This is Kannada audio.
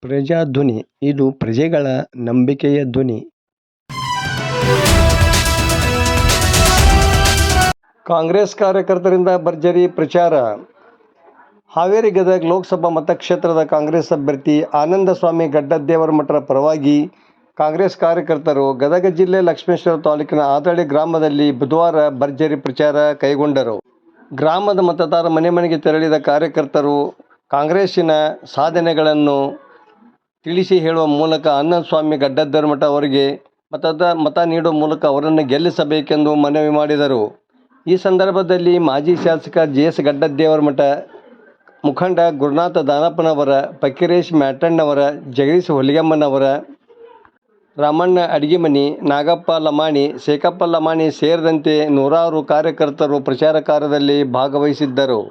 ಪ್ರಜಾಧ್ವನಿ ಇದು ಪ್ರಜೆಗಳ ನಂಬಿಕೆಯ ಧ್ವನಿ. ಕಾಂಗ್ರೆಸ್ ಕಾರ್ಯಕರ್ತರಿಂದ ಭರ್ಜರಿ ಪ್ರಚಾರ. ಹಾವೇರಿ ಗದಗ ಲೋಕಸಭಾ ಮತಕ್ಷೇತ್ರದ ಕಾಂಗ್ರೆಸ್ ಅಭ್ಯರ್ಥಿ ಆನಂದಸ್ವಾಮಿ ಗಡ್ಡದೇವರಮಠರ ಪರವಾಗಿ ಕಾಂಗ್ರೆಸ್ ಕಾರ್ಯಕರ್ತರು ಗದಗ ಜಿಲ್ಲೆ ಲಕ್ಷ್ಮೇಶ್ವರ ತಾಲೂಕಿನ ಆದಳ್ಳಿ ಗ್ರಾಮದಲ್ಲಿ ಬುಧವಾರ ಭರ್ಜರಿ ಪ್ರಚಾರ ಕೈಗೊಂಡರು. ಗ್ರಾಮದ ಮತದಾರ ಮನೆ ಮನೆಗೆ ತೆರಳಿದ ಕಾರ್ಯಕರ್ತರು ಕಾಂಗ್ರೆಸ್ಸಿನ ಸಾಧನೆಗಳನ್ನು ತಿಳಿಸಿ ಹೇಳುವ ಮೂಲಕ ಆನಂದಸ್ವಾಮಿ ಗಡ್ಡದೇವರಮಠ ಅವರಿಗೆ ಮತ ನೀಡುವ ಮೂಲಕ ಅವರನ್ನು ಗೆಲ್ಲಿಸಬೇಕೆಂದು ಮನವಿ ಮಾಡಿದರು. ಈ ಸಂದರ್ಭದಲ್ಲಿ ಮಾಜಿ ಶಾಸಕ ಜೆ.ಎಸ್. ಗಡ್ಡದೇವರಮಠ, ಮುಖಂಡ ಗುರುನಾಥ ದಾನಪ್ಪನವರ, ಫಕೀರೇಶ್ ಮ್ಯಾಟಣ್ಣವರ, ಜಗದೀಶ್ ಹೊಲಿಗೆಮ್ಮನವರ, ರಾಮಣ್ಣ ಅಡಿಗೆಮನಿ, ನಾಗಪ್ಪ ಲಮಾಣಿ, ಶೇಖಪ್ಪ ಲಮಾಣಿ ಸೇರಿದಂತೆ ನೂರಾರು ಕಾರ್ಯಕರ್ತರು ಪ್ರಚಾರ ಕಾರ್ಯದಲ್ಲಿ ಭಾಗವಹಿಸಿದ್ದರು.